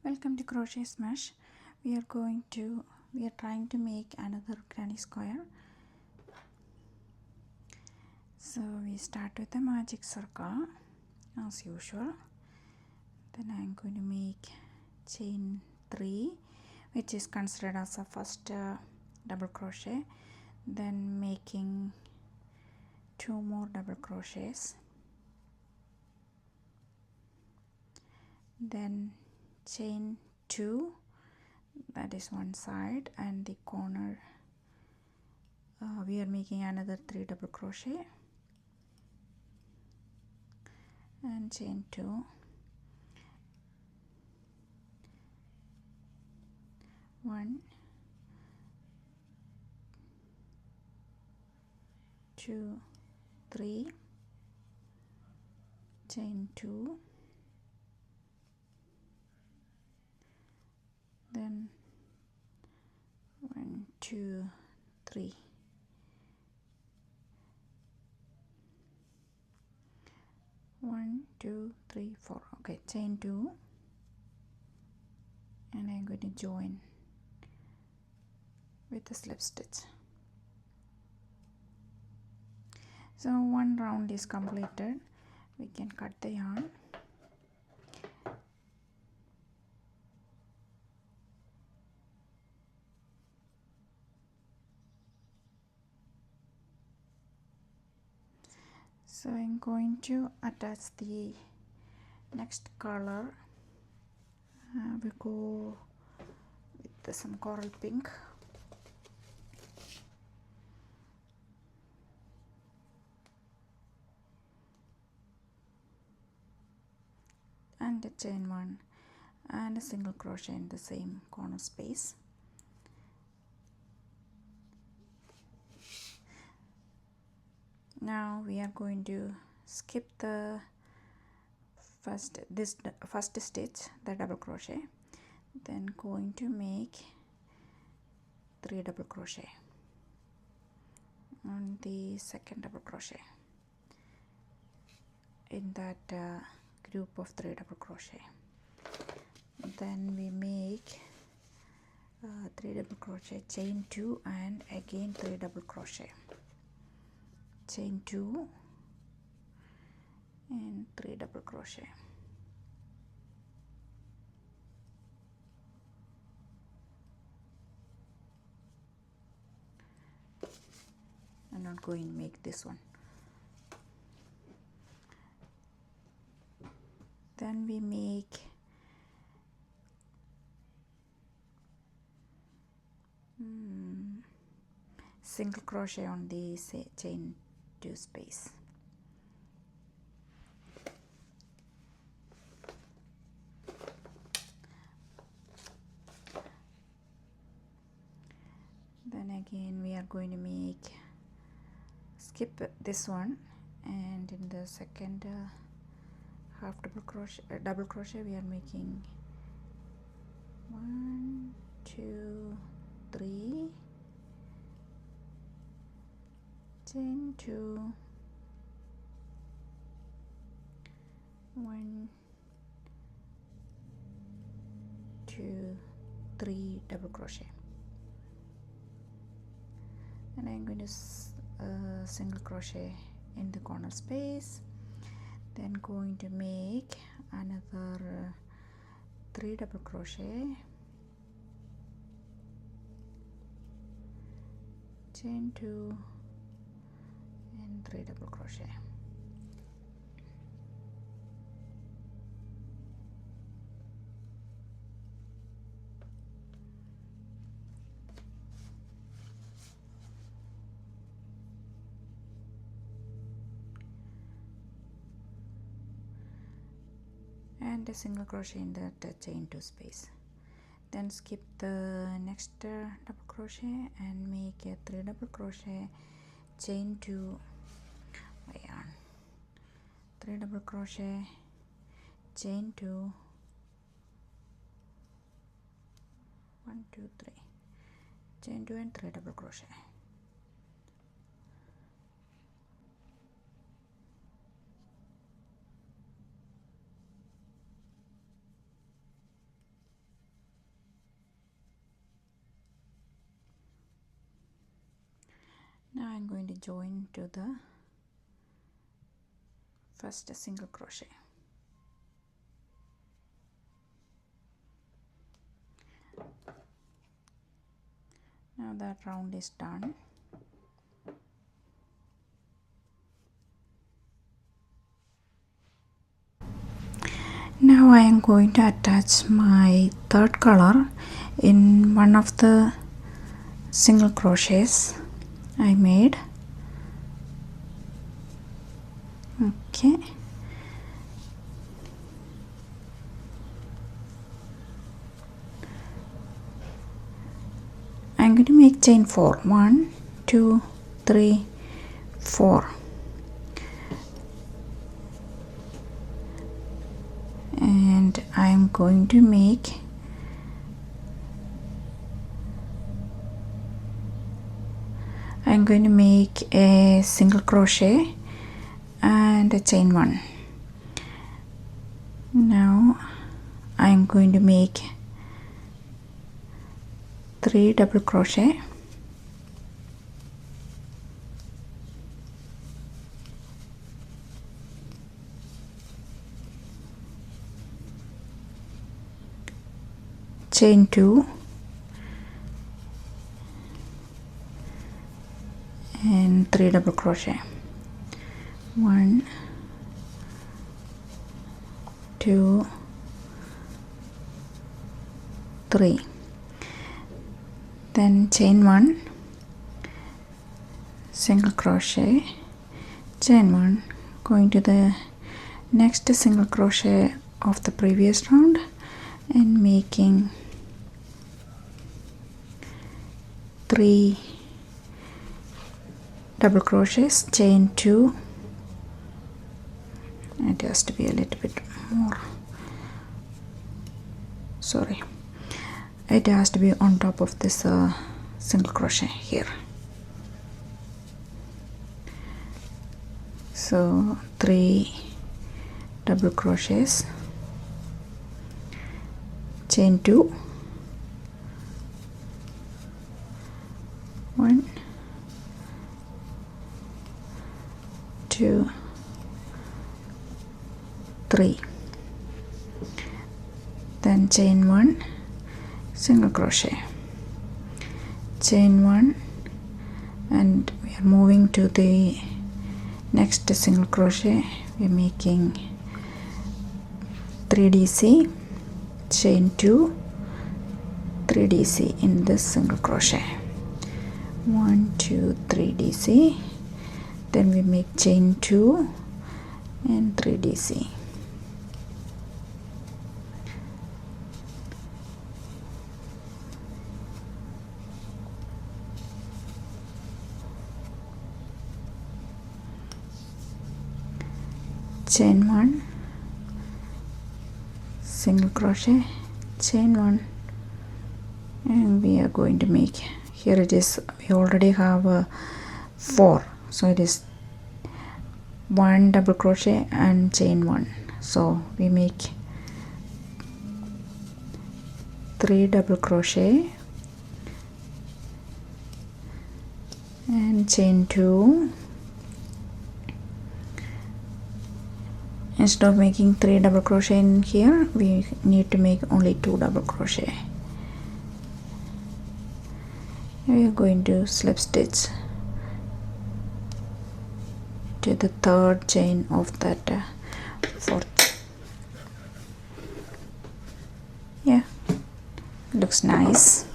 Welcome to Crochet Smash. We are trying to make another granny square. So we start with a magic circle as usual. Then I'm going to make chain 3, which is considered as a first double crochet. Then making 2 more double crochets. Then chain 2, that is one side, and the corner we are making another 3 double crochet and chain 2, 1, 2, 3, chain 2, then 1, 2, 3, 1, 2, 3, 4. Okay, chain 2, and I'm going to join with a slip stitch. So one round is completed. We can cut the yarn. So I'm going to attach the next color. We go with some coral pink. And a chain 1 and a single crochet in the same corner space. Now we are going to skip the first stitch, the double crochet, then going to make 3 double crochet on the second double crochet in that group of 3 double crochet. Then we make 3 double crochet, chain 2, and again 3 double crochet, chain 2 and 3 double crochet. I'm not going to make this one. Then we make single crochet on the chain 2 space. Then again we are going to skip this one, and in the second half double crochet we are making 1, 2, 3, chain 2, 1, 2, 3 double crochet, and I'm going to single crochet in the corner space. Then going to make another 3 double crochet, chain 2 and 3 double crochet. And a single crochet in that chain 2 space. Then skip the next double crochet and make a 3 double crochet, chain 2, yarn, 3 double crochet, chain 2, 1, 2, 3, chain 2 and 3 double crochet. Now I'm going to join to the first single crochet. Now that round is done. Now I am going to attach my third color in one of the single crochets I made. Okay. I'm going to make chain 4. 1, 2, 3, 4. And I'm going to make a single crochet and a chain 1. Now I'm going to make 3 double crochet, chain 2 and 3 double crochet. 1, 2, 3. Then chain 1, single crochet, chain 1, going to the next single crochet of the previous round and making 3 double crochets, chain 2. It has to be a little bit more, sorry, it has to be on top of this single crochet here. So 3 double crochets, chain 2, 1, 2, 3. Then chain 1, single crochet, chain 1, and we are moving to the next single crochet. We are making 3DC, chain 2, 3DC in this single crochet. 1, 2, 3DC. Then we make chain 2 and 3DC. Chain 1, single crochet, chain 1, and we are going to make, here it is, we already have 4, so it is 1 double crochet and chain 1, so we make 3 double crochet and chain 2. Instead of making 3 double crochet in here, we need to make only 2 double crochet. We are going to slip stitch to the third chain of that fourth. Yeah, looks nice.